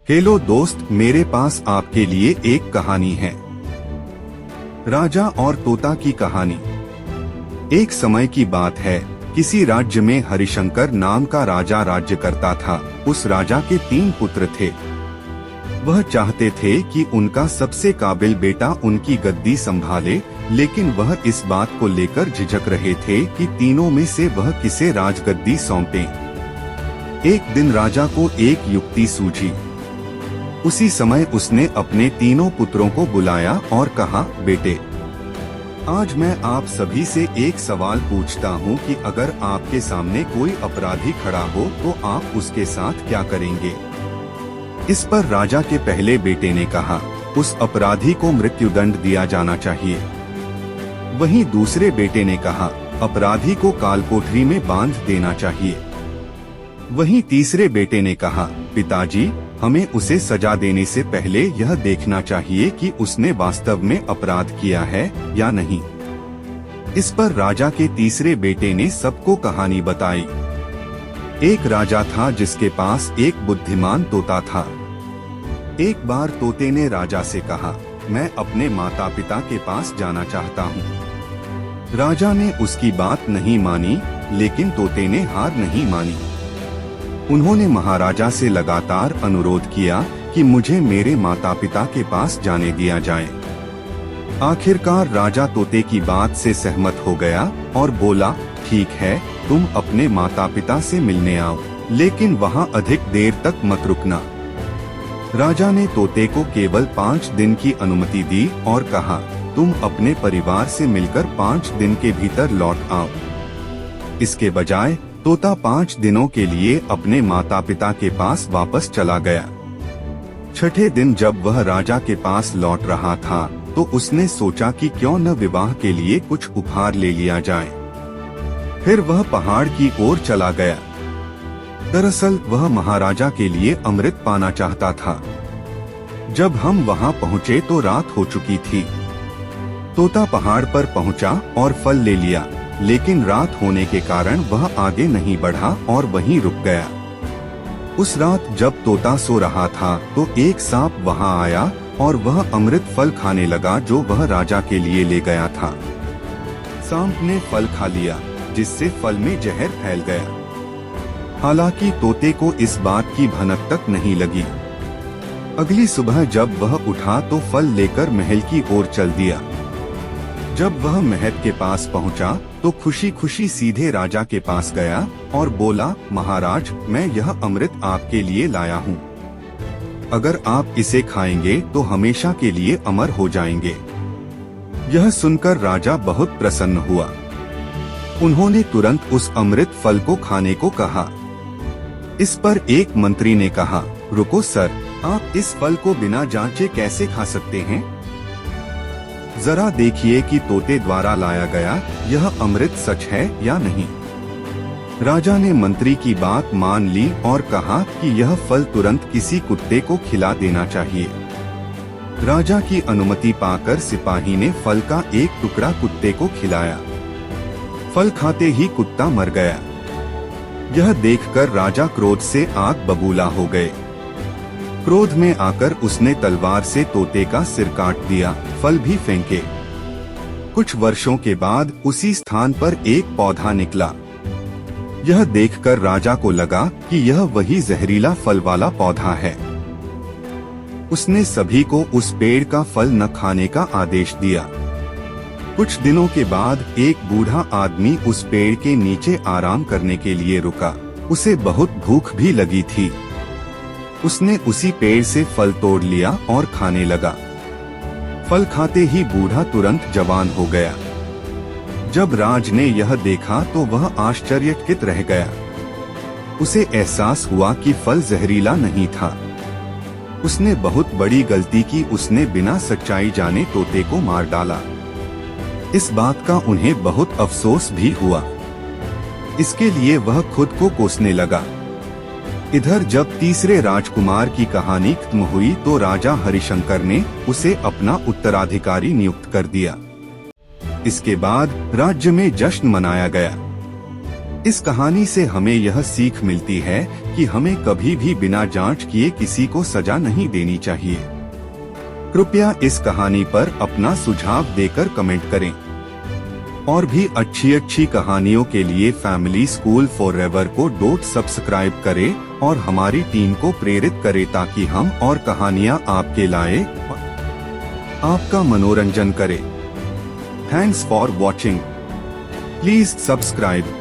Hello दोस्त, मेरे पास आपके लिए एक कहानी है। राजा और तोता की कहानी। एक समय की बात है, किसी राज्य में हरिशंकर नाम का राजा राज्य करता था। उस राजा के 3 पुत्र थे। वह चाहते थे कि उनका सबसे काबिल बेटा उनकी गद्दी संभाले, लेकिन वह इस बात को लेकर झिझक रहे थे कि तीनों में से वह किसे राजगद्दी सौंपे। एक दिन राजा को एक युक्ति सूझी। उसी समय उसने अपने तीनों पुत्रों को बुलाया और कहा, बेटे, आज मैं आप सभी से एक सवाल पूछता हूँ कि अगर आपके सामने कोई अपराधी खड़ा हो तो आप उसके साथ क्या करेंगे। इस पर राजा के पहले बेटे ने कहा, उस अपराधी को मृत्युदंड दिया जाना चाहिए। वहीं दूसरे बेटे ने कहा, अपराधी को कालकोठरी में बांध देना चाहिए। वहीं तीसरे बेटे ने कहा, पिताजी, हमें उसे सजा देने से पहले यह देखना चाहिए कि उसने वास्तव में अपराध किया है या नहीं। इस पर राजा के तीसरे बेटे ने सबको कहानी बताई। एक राजा था जिसके पास एक बुद्धिमान तोता था। एक बार तोते ने राजा से कहा, मैं अपने माता पिता के पास जाना चाहता हूँ। राजा ने उसकी बात नहीं मानी, लेकिन तोते ने हार नहीं मानी। उन्होंने महाराजा से लगातार अनुरोध किया कि मुझे मेरे माता पिता के पास जाने दिया जाए। आखिरकार राजा तोते की बात से सहमत हो गया और बोला, ठीक है, तुम अपने माता पिता से मिलने आओ, लेकिन वहाँ अधिक देर तक मत रुकना। राजा ने तोते को केवल 5 दिन की अनुमति दी और कहा, तुम अपने परिवार से मिलकर 5 दिन के भीतर लौट आओ। इसके बजाय तोता 5 दिनों के लिए अपने माता पिता के पास वापस चला गया। छठे दिन जब वह राजा के पास लौट रहा था तो उसने सोचा कि क्यों न विवाह के लिए कुछ उपहार ले लिया जाए। फिर वह पहाड़ की ओर चला गया। दरअसल वह महाराजा के लिए अमृत पाना चाहता था। जब हम वहां पहुंचे तो रात हो चुकी थी। तोता पहाड़ पर पहुंचा और फल ले लिया, लेकिन रात होने के कारण वह आगे नहीं बढ़ा और वहीं रुक गया। उस रात जब तोता सो रहा था तो एक सांप वहां आया और वह अमृत फल खाने लगा जो वह राजा के लिए ले गया था। सांप ने फल खा लिया, जिससे फल में जहर फैल गया। हालांकि तोते को इस बात की भनक तक नहीं लगी। अगली सुबह जब वह उठा तो फल लेकर महल की ओर चल दिया। जब वह महल के पास पहुंचा तो खुशी खुशी सीधे राजा के पास गया और बोला, महाराज, मैं यह अमृत आपके लिए लाया हूँ। अगर आप इसे खाएंगे तो हमेशा के लिए अमर हो जाएंगे। यह सुनकर राजा बहुत प्रसन्न हुआ। उन्होंने तुरंत उस अमृत फल को खाने को कहा। इस पर एक मंत्री ने कहा, रुको सर, आप इस फल को बिना जांचे कैसे खा सकते हैं? जरा देखिए कि तोते द्वारा लाया गया यह अमृत सच है या नहीं। राजा ने मंत्री की बात मान ली और कहा कि यह फल तुरंत किसी कुत्ते को खिला देना चाहिए। राजा की अनुमति पाकर सिपाही ने फल का एक टुकड़ा कुत्ते को खिलाया। फल खाते ही कुत्ता मर गया। यह देखकर राजा क्रोध से आग बबूला हो गए। क्रोध में आकर उसने तलवार से तोते का सिर काट दिया, फल भी फेंके। कुछ वर्षों के बाद उसी स्थान पर एक पौधा निकला। यह देखकर राजा को लगा कि यह वही जहरीला फल वाला पौधा है। उसने सभी को उस पेड़ का फल न खाने का आदेश दिया। कुछ दिनों के बाद एक बूढ़ा आदमी उस पेड़ के नीचे आराम करने के लिए रुका। उसे बहुत भूख भी लगी थी। उसने उसी पेड़ से फल तोड़ लिया और खाने लगा। फल खाते ही बूढ़ा तुरंत जवान हो गया। जब राज ने यह देखा तो वह आश्चर्यचकित रह गया। उसे एहसास हुआ कि फल जहरीला नहीं था। उसने बहुत बड़ी गलती की। उसने बिना सच्चाई जाने तोते को मार डाला। इस बात का उन्हें बहुत अफसोस भी हुआ। इसके लिए वह खुद को कोसने लगा। इधर जब तीसरे राजकुमार की कहानी खत्म हुई तो राजा हरिशंकर ने उसे अपना उत्तराधिकारी नियुक्त कर दिया। इसके बाद राज्य में जश्न मनाया गया। इस कहानी से हमें यह सीख मिलती है कि हमें कभी भी बिना जांच किए किसी को सजा नहीं देनी चाहिए। कृपया इस कहानी पर अपना सुझाव देकर कमेंट करें। और भी अच्छी कहानियों के लिए फैमिली स्कूल फॉरएवर को सब्सक्राइब करें और हमारी टीम को प्रेरित करें ताकि हम और कहानियां आपके लाए आपका मनोरंजन करें। Thanks for watching. Please subscribe.